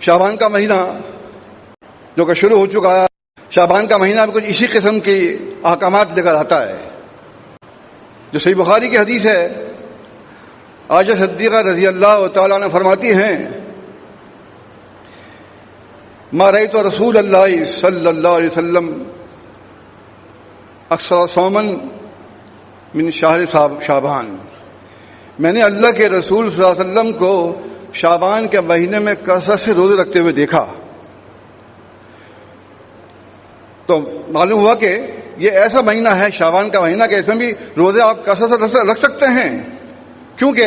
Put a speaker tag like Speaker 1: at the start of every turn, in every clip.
Speaker 1: شعبان کا مہینہ جو کہ شروع ہو چکا ہے، شعبان کا مہینہ میں کچھ اسی قسم کی احکامات لے کر آتا ہے. جو صحیح بخاری کی حدیث ہے، عائشہ صدیقہ رضی اللہ تعالیٰ عنہ فرماتی ہیں، ما رأیت رسول اللہ صلی اللہ علیہ وسلم اکثر صوما من شہر شعبان. میں نے اللہ کے رسول صلی اللہ علیہ وسلم کو شعبان کے مہینے میں کثرت سے روزے رکھتے ہوئے دیکھا. تو معلوم ہوا کہ یہ ایسا مہینہ ہے شعبان کا مہینہ کہ اس میں بھی روزے آپ کثرت سے رکھ سکتے ہیں، کیونکہ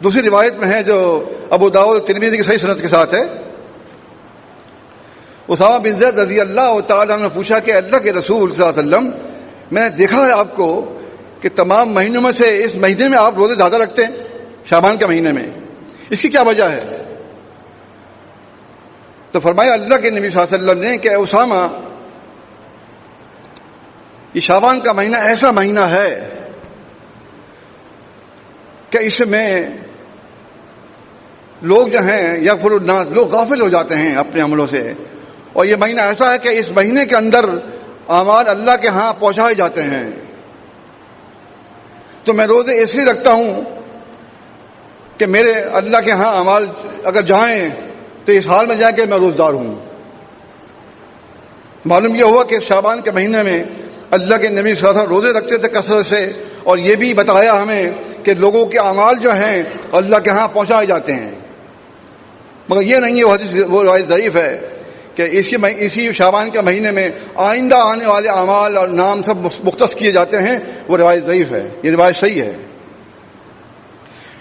Speaker 1: دوسری روایت میں ہے جو ابو داؤد ترمذی کی صحیح سند کے ساتھ ہے. اسامہ بن زید رضی اللہ تعالیٰ نے پوچھا کہ اللہ کے رسول صلی اللہ علیہ وسلم، میں نے دیکھا ہے آپ کو کہ تمام مہینوں میں سے اس مہینے میں آپ روزے زیادہ رکھتے ہیں، شعبان کے مہینے میں، اس کی کیا وجہ ہے؟ تو فرمایا اللہ کے نبی صلی اللہ علیہ وسلم نے کہ اسامہ، یہ شعبان کا مہینہ ایسا مہینہ ہے کہ اس میں لوگ جو ہیں یغفل الناس، لوگ غافل ہو جاتے ہیں اپنے عملوں سے، اور یہ مہینہ ایسا ہے کہ اس مہینے کے اندر اعمال اللہ کے ہاں پہنچائے جاتے ہیں. تو میں روزے اس لیے رکھتا ہوں کہ میرے اللہ کے ہاں اعمال اگر جائیں تو اس حال میں جائیں کہ میں روزدار ہوں. معلوم یہ ہوا کہ شعبان کے مہینے میں اللہ کے نبی صلی اللہ علیہ وسلم روزے رکھتے تھے کثرت سے، اور یہ بھی بتایا ہمیں کہ لوگوں کے اعمال جو ہیں اللہ کے ہاں پہنچائے جاتے ہیں. مگر یہ نہیں ہے وہ روایت ضعیف ہے کہ اسی شعبان کے مہینے میں آئندہ آنے والے اعمال اور نام سب مختص کیے جاتے ہیں، وہ روایت ضعیف ہے. یہ روایت صحیح ہے.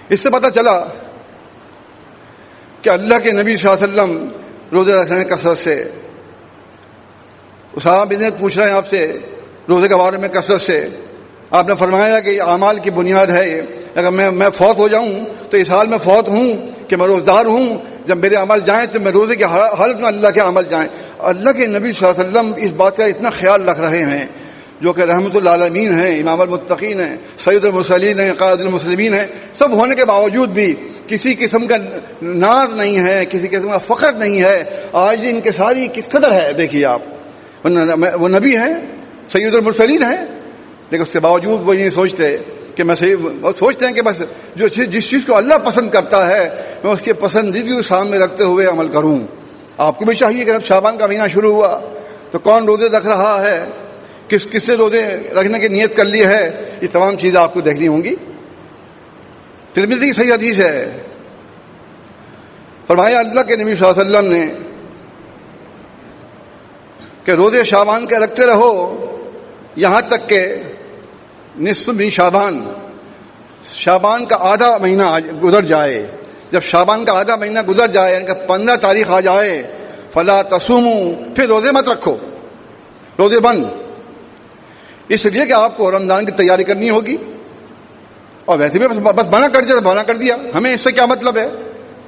Speaker 1: اس سے پتہ چلا کہ اللہ کے نبی صلی اللہ علیہ وسلم روزے رکھنے ہیں کثرت سے. اسامہ بن زید پوچھ رہے ہیں آپ سے روزے کے بارے میں کثرت سے. آپ نے فرمایا کہ یہ اعمال کی بنیاد ہے. اگر میں فوت ہو جاؤں تو اس حال میں فوت ہوں کہ میں روزدار ہوں، جب میرے عمل جائیں تو میں روزے کے حالت میں اللہ کے عمل جائیں. اللہ کے نبی صلی اللہ علیہ وسلم اس بات کا اتنا خیال رکھ رہے ہیں، جو کہ رحمت للعالمین ہیں، امام المتقین ہیں، سید المرسلین ہیں، قائد المسلمین ہیں، سب ہونے کے باوجود بھی کسی قسم کا ناز نہیں ہے، کسی قسم کا فخر نہیں ہے. آج ان کے ساری کس قدر ہے دیکھیے آپ. وہ نبی ہیں، سید المرسلین ہیں، لیکن اس کے باوجود وہ یہ سوچتے کہ سوچتے ہیں کہ بس جس چیز کو اللہ پسند کرتا ہے میں اس کی پسندیدگی کو سامنے رکھتے ہوئے عمل کروں. آپ کو بھی چاہیے کہ جب شعبان کا مہینہ شروع ہوا تو کون روزے رکھ رہا ہے، کس سے روزے رکھنے کی نیت کر لی ہے، یہ تمام چیزیں آپ کو دیکھنی ہوں گی. ترمذی کی صحیح حدیث ہے، فرمایا اللہ کے نبی صلی اللہ علیہ وسلم نے کہ روزے شعبان کے رکھتے رہو یہاں تک کہ نصف من شعبان کا آدھا مہینہ گزر جائے. جب شعبان کا آدھا مہینہ گزر جائے یعنی کہ 15 تاریخ آ جائے، فلا تصوموا، پھر روزے مت رکھو، روزے بند. اس لیے کہ آپ کو رمضان کی تیاری کرنی ہوگی، اور ویسے بھی بس منع کر دیا تو منع کر دیا. ہمیں اس سے کیا مطلب ہے؟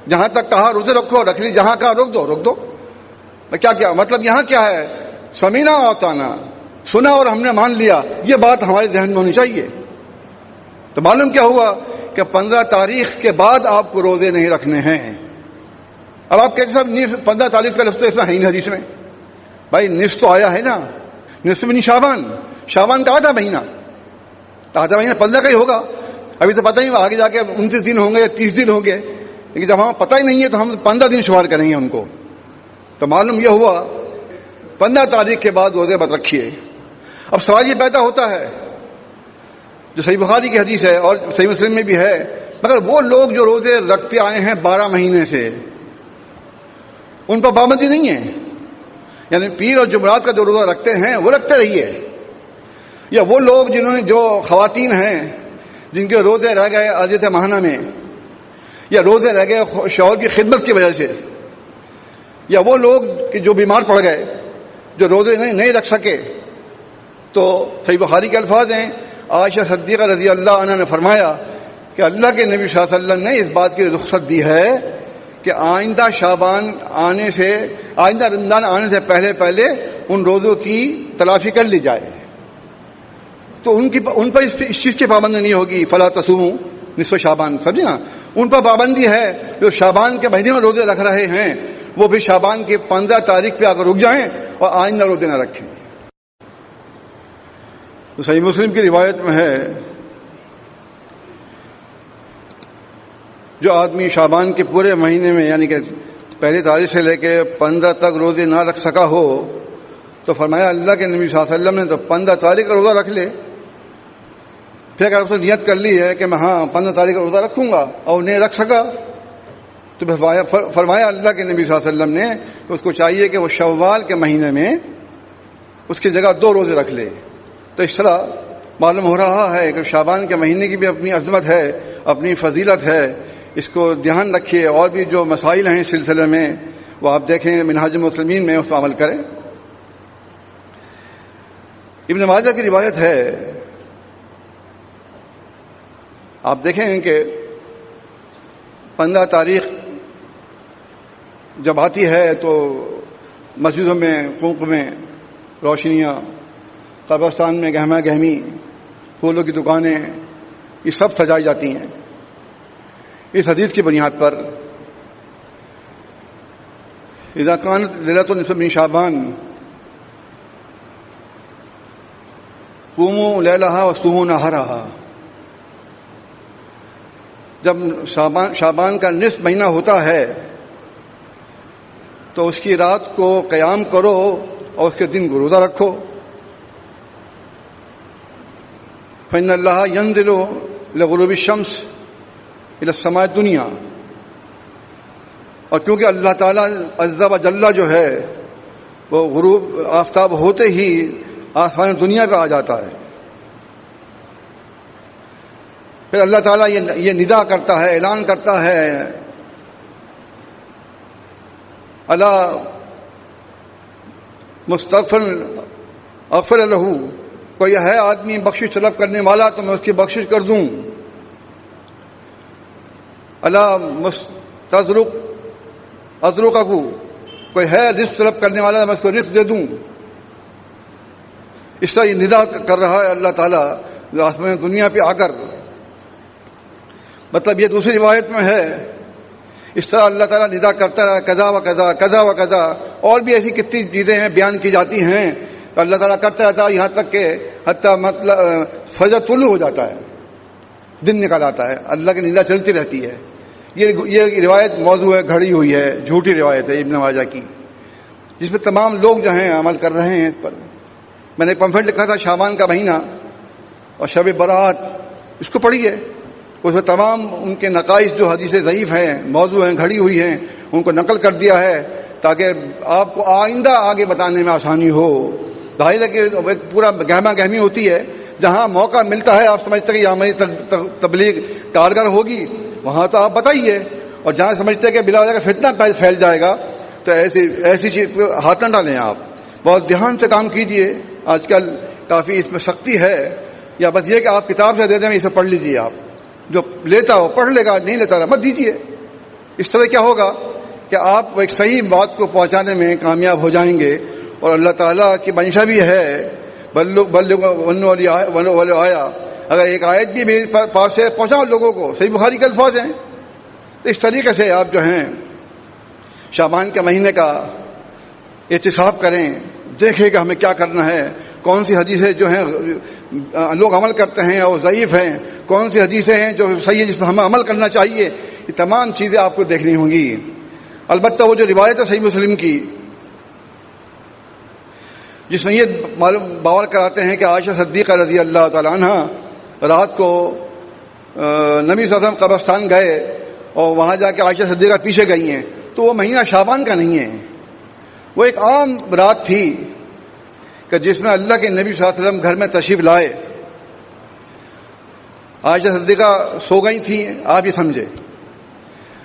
Speaker 1: جہاں تک کہا روزے رکھو رکھ لی، جہاں کہا روک دو. کیا مطلب یہاں کیا ہے؟ سمینا و اطعنا، سنا اور ہم نے مان لیا، یہ بات ہمارے ذہن میں ہونی چاہیے. تو معلوم کیا ہوا کہ 15 تاریخ کے بعد آپ کو روزے نہیں رکھنے ہیں. اب آپ کہتے صاحب 15 تاریخ کا لفظ تو ایسا ہے نہیں حدیث میں. بھائی نصف تو آیا ہے نا، نصف من شعبان کا آدھا مہینہ، تو آدھا مہینہ 15 کا ہی ہوگا. ابھی تو پتہ ہی آگے جا کے 29 دن ہوں گے یا 30 دن ہوں گے، لیکن جب ہمیں پتہ ہی نہیں ہے تو ہم 15 دن شمار کریں گے ان کو. تو معلوم یہ ہوا 15 تاریخ کے بعد روزے مت رکھیے. اب سوال یہ پیدا ہوتا ہے جو صحیح بخاری کی حدیث ہے اور صحیح مسلم میں بھی ہے، مگر وہ لوگ جو روزے رکھتے آئے ہیں 12 مہینے سے، ان پر پابندی نہیں ہے. یعنی پیر اور جمعرات کا جو روزہ رکھتے ہیں وہ رکھتے رہیے، یا وہ لوگ جو خواتین ہیں جن کے روزے رہ گئے اذیت ماہانہ میں، یا روزے رہ گئے شوہر کی خدمت کی وجہ سے، یا وہ لوگ جو بیمار پڑ گئے جو روزے نہیں رکھ سکے، تو صحیح بخاری کے الفاظ ہیں، عائشہ صدیقہ رضی اللہ عنہ نے فرمایا کہ اللہ کے نبی صلی اللہ علیہ وسلم نے اس بات کی رخصت دی ہے کہ آئندہ رمضان آنے سے پہلے ان روزوں کی تلافی کر لی جائے. تو ان پر اس چیز کی پابندی نہیں ہوگی، فلا تصوموا نصف شعبان، سمجھے نا. ان پر پابندی ہے جو شعبان کے مہینے میں روزے رکھ رہے ہیں، وہ پھر شعبان کی 15 تاریخ پہ آ کر رک جائیں اور آئندہ روزے نہ رکھیں. تو صحیح مسلم کی روایت میں ہے جو آدمی شعبان کے پورے مہینے میں یعنی کہ پہلی تاریخ سے لے کے 15 تک روزے نہ رکھ سکا ہو تو فرمایا اللہ کے نبی صلی اللہ علیہ وسلم نے تو 15 تاریخ کا روزہ رکھ لے. پھر اگر اس نے نیت کر لی ہے کہ میں 15 تاریخ کا روزہ رکھوں گا اور نہیں رکھ سکا تو فرمایا اللہ کے نبی صلی اللہ علیہ وسلم نے کہ اس کو چاہیے کہ وہ شوال کے مہینے میں اس کی جگہ 2 روزے رکھ لے. تو اس طرح معلوم ہو رہا ہے کہ شعبان کے مہینے کی بھی اپنی عظمت ہے, اپنی فضیلت ہے. اس کو دھیان رکھیے. اور بھی جو مسائل ہیں اس سلسلے میں وہ آپ دیکھیں منہاج المسلمین میں اس پر عمل کریں. ابن ماجہ کی روایت ہے, آپ دیکھیں کہ 15 تاریخ جب آتی ہے تو مسجدوں میں قوق میں روشنیاں, قبرستان میں گہما گہمی, پھولوں کی دکانیں, یہ سب سجائی جاتی ہیں اس حدیث کی بنیاد پر. اذا كانت ليلة النصف من شعبان قوموا ليلها وصوموا نهارها. جب شعبان کا نصف مہینہ ہوتا ہے تو اس کی رات کو قیام کرو اور اس کے دن کو روزہ رکھو. فإن الله ينزل لغروب الشمس الى السماء الدنيا. اور کیونکہ اللہ تعالیٰ عز و جل جو ہے وہ غروب آفتاب ہوتے ہی آسمان دنیا پہ آ جاتا ہے. پھر اللہ تعالیٰ یہ ندا کرتا ہے, اعلان کرتا ہے, الا مستغفر اغفر لہ, کوئی ہے آدمی بخشش طلب کرنے والا تو میں اس کی بخشش کر دوں. الا مستذرق ازرقہ, کوئی ہے رزق طلب کرنے والا میں اس کو رزق دے دوں. اس طرح یہ ندا کر رہا ہے اللہ تعالیٰ جو آسمان دنیا پہ آ کر. مطلب یہ دوسری روایت میں ہے اس طرح اللہ تعالیٰ ندا کرتا رہا قضا و قضا قضا و قضا. اور بھی ایسی کتنی چیزیں ہیں بیان کی جاتی ہیں تو اللہ تعالیٰ کرتا رہتا ہے یہاں تک کہ حتیٰ مطلب فجر طلوع ہو جاتا ہے, دن نکل آتا ہے, اللہ کی ندا چلتی رہتی ہے. یہ روایت موضوع ہے, گھڑی ہوئی ہے, جھوٹی روایت ہے ابن ماجہ کی, جس میں تمام لوگ جو ہیں عمل کر رہے ہیں اس پر. میں نے ایک پمفلٹ لکھا تھا شعبان کا مہینہ اور شب برات, اس کو پڑھیے. اس میں تمام ان کے نقائص جو حدیث ضعیف ہیں, موضوع ہیں, گھڑی ہوئی ہیں, ان کو نقل کر دیا ہے تاکہ آپ کو آئندہ آگے بتانے میں آسانی ہو. ظاہر ہے کہ ایک پورا گہما گہمی ہوتی ہے, جہاں موقع ملتا ہے آپ سمجھتے ہیں کہ یہاں ہماری تبلیغ کارگر ہوگی وہاں تو آپ بتائیے, اور جہاں سمجھتے ہیں کہ بلا وجہ کا فتنہ پھیل جائے گا تو ایسی چیز پہ ہاتھ نہ ڈالیں. آپ بہت دھیان سے کام کیجئے. آج کل کافی اس میں سختی ہے, یا بس یہ کہ آپ کتاب سے دے دیں اسے پڑھ لیجئے. آپ جو لیتا ہو پڑھ لے گا, نہیں لیتا مت دیجئے. اس طرح کیا ہوگا کہ آپ ایک صحیح بات کو پہنچانے میں کامیاب ہو جائیں گے. اور اللہ تعالیٰ کی منشا بھی ہے بلغ آیا, اگر ایک آیت بھی میرے پاس سے پہنچاؤ لوگوں کو, صحیح بخاری کے الفاظ ہیں. تو اس طریقے سے آپ جو ہیں شعبان کے مہینے کا احتساب کریں, دیکھیں کہ ہمیں کیا کرنا ہے, کون سی حدیثیں جو ہیں لوگ عمل کرتے ہیں اور ضعیف ہیں, کون سی حدیثیں ہیں جو صحیح ہے جس پر ہمیں عمل کرنا چاہیے. یہ تمام چیزیں آپ کو دیکھنی ہوں گی. البتہ وہ جو روایت ہے صحیح مسلم کی جس میں یہ باور کراتے ہیں کہ عائشہ صدیقہ رضی اللہ تعالی عنہ رات کو نبی صلی اللہ علیہ وسلم قبرستان گئے اور وہاں جا کے عائشہ صدیقہ پیچھے گئی ہیں, تو وہ مہینہ شعبان کا نہیں ہے. وہ ایک عام رات تھی کہ جس میں اللہ کے نبی صلی اللہ علیہ وسلم گھر میں تشریف لائے. عائشہ صدیقہ سو گئی تھیں. آپ یہ سمجھے,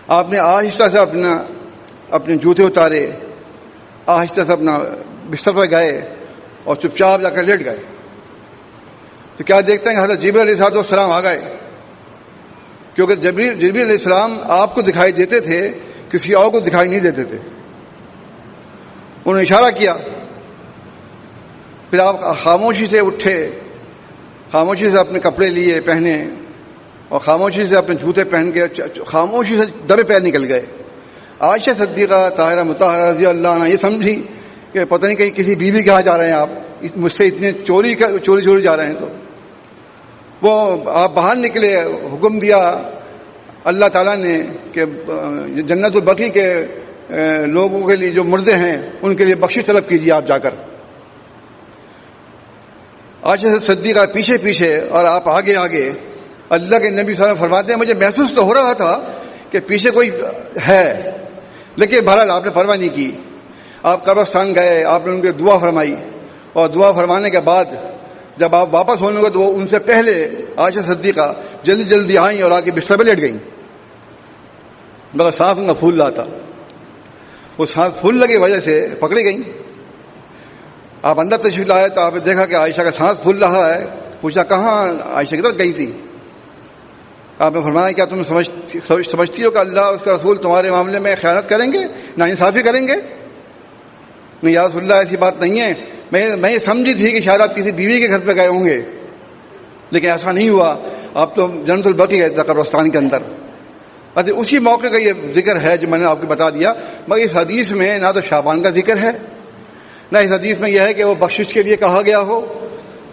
Speaker 1: آپ نے آہستہ سے اپنے جوتے اتارے, آہستہ سے اپنا بستر پر گئے اور چپ چاپ جا کر لیٹ گئے. تو کیا دیکھتے ہیں کہ حضرت جبریل علیہ السلام آ گئے, کیونکہ جبریل علیہ السلام آپ کو دکھائی دیتے تھے, کسی اور کو دکھائی نہیں دیتے تھے. انہوں نے اشارہ کیا, پھر آپ خاموشی سے اٹھے, خاموشی سے اپنے کپڑے لیے پہنے اور خاموشی سے اپنے جوتے پہن کے خاموشی سے دبے پیر نکل گئے. عائشہ صدیقہ طاہرہ مطہرہ رضی اللہ عنہ یہ سمجھی کہ پتہ نہیں کہیں کسی بیوی کے ہاں جا رہے ہیں آپ، مجھ سے اتنے چوری جا رہے ہیں. تو وہ آپ باہر نکلے، حکم دیا اللہ تعالیٰ نے کہ جنت البقیع کے لوگوں کے لیے جو مردے ہیں ان کے لیے بخشش طلب کیجیے آپ جا کر. عائشہ صدیقہ پیچھے پیچھے اور آپ آگے آگے. اللہ کے نبی صلی اللہ علیہ وسلم فرماتے ہیں مجھے محسوس تو ہو رہا تھا کہ پیچھے کوئی ہے، لیکن بہرحال آپ نے پرواہ نہیں کی. آپ قبرستان گئے، آپ نے ان کی دعا فرمائی، اور دعا فرمانے کے بعد جب آپ واپس ہونے لگے تو ان سے پہلے عائشہ صدیقہ جلدی آئیں اور آ کے بستر پہ لیٹ گئیں. مگر سانس ان کا پھول رہا تھا، وہ سانس پھولنے کی وجہ سے پکڑی گئیں. آپ اندر تشریف لائے تو آپ نے دیکھا کہ عائشہ کا سانس پھول رہا ہے. پوچھا کہاں عائشہ کی طرف گئی تھی؟ آپ نے فرمایا کیا تم سمجھتی ہو کہ اللہ اور اس کا رسول تمہارے معاملے میں خیانت کریں گے، ناانصافی کریں گے؟ نہیں یا رسول اللہ ایسی بات نہیں ہے، میں یہ سمجھی تھی کہ شاید آپ کسی بیوی کے گھر پہ گئے ہوں گے، لیکن ایسا نہیں ہوا. آپ تو جنت البقیع گئے تھے قبرستان کے اندر. اچھا اسی موقع کا یہ ذکر ہے جو میں نے آپ کو بتا دیا. مگر اس حدیث میں نہ تو شعبان کا ذکر ہے، نہ اس حدیث میں یہ ہے کہ وہ بخشش کے لیے کہا گیا ہو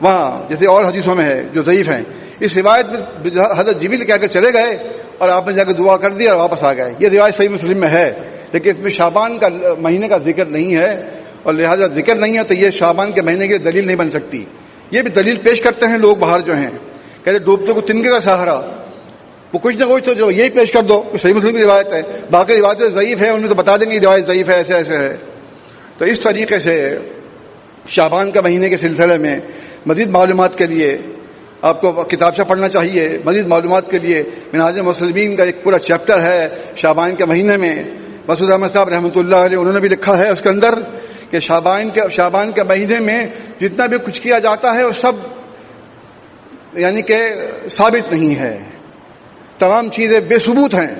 Speaker 1: وہاں جیسے اور حدیثوں میں ہے جو ضعیف ہیں. اس روایت میں حضرت جبریل کہہ کر چلے گئے اور آپ نے جا کے دعا کر دی اور واپس آ گئے. یہ روایت صحیح مسلم میں ہے، لیکن اس میں شعبان کا مہینے کا ذکر نہیں ہے، اور لہذا ذکر نہیں ہے تو یہ شعبان کے مہینے کی دلیل نہیں بن سکتی. یہ بھی دلیل پیش کرتے ہیں لوگ باہر جو ہیں، کہتے ڈوبتے کو تنکے کا سہارا. وہ کچھ نہ کچھ تو جو یہی پیش کر دو کہ صحیح مسلم کی روایت ہے، باقی روایتیں ضعیف ہے ان میں تو بتا دیں گے روایت ضعیف ہے، ایسے ایسے ہے. تو اس طریقے سے شعبان کا مہینے کے سلسلے میں مزید معلومات کے لیے آپ کو کتابچہ پڑھنا چاہیے. مزید معلومات کے لیے منہاج المسلمین کا ایک پورا چیپٹر ہے شعبان کے مہینے میں. مسعود احمد صاحب رحمۃ اللہ علیہ انہوں نے بھی لکھا ہے اس کے اندر کہ شعبان کے مہینے میں جتنا بھی کچھ کیا جاتا ہے وہ سب یعنی کہ ثابت نہیں ہے، تمام چیزیں بے ثبوت ہیں،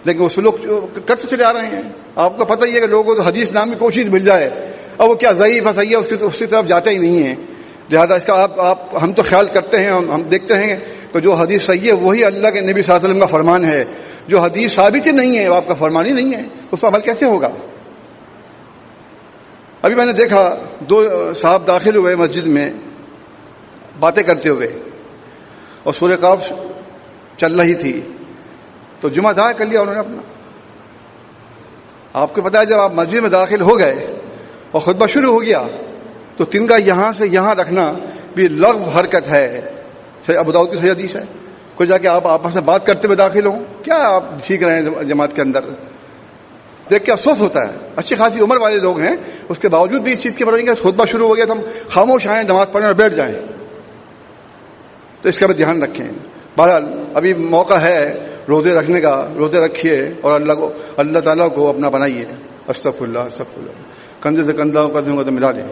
Speaker 1: لیکن وہ لوگ کرتے چلے آ رہے ہیں. آپ کو پتہ ہی ہے کہ لوگوں کو حدیث نام کی کوئی چیز مل جائے اور وہ کیا ضعیف ہے صحیح ہے اس کی طرف جاتے ہی نہیں ہیں. لہٰذا اس کا ہم تو خیال کرتے ہیں، ہم دیکھتے ہیں کہ جو حدیث صحیح ہے وہی اللہ کے نبی صلی اللہ علیہ وسلم کا فرمان ہے. جو حدیث ثابت ہی نہیں ہے وہ آپ کا فرمان ہی نہیں ہے، اس پر عمل کیسے ہوگا؟ ابھی میں نے دیکھا 2 صاحب داخل ہوئے مسجد میں باتیں کرتے ہوئے اور سورہ قاف چل رہی تھی، تو جمعہ ادا کر لیا انہوں نے اپنا. آپ کو پتا ہے جب آپ مسجد میں داخل ہو گئے اور خطبہ شروع ہو گیا تو تنگا یہاں سے یہاں رکھنا بھی لغو حرکت ہے. ابو داؤد کی صحیح حدیث ہے. کوئی جا کے آپ آپس میں بات کرتے ہوئے داخل ہوں، کیا آپ سیکھ رہے ہیں جماعت کے اندر؟ دیکھ کے افسوس ہوتا ہے. اچھی خاصی عمر والے لوگ ہیں، اس کے باوجود بھی اس چیز کی پرواہ نہیں. خطبہ شروع ہو گیا تو ہم خاموش آئیں، نماز پڑھنے اور بیٹھ جائیں. تو اس کا بھی دھیان رکھیں. بہرحال ابھی موقع ہے روزے رکھنے کا، روزے رکھیے اور اللہ تعالیٰ کو اپنا بنائیے. استغفر اللہ، کنزے سے کندھا کر دوں گا تو ملا لیں.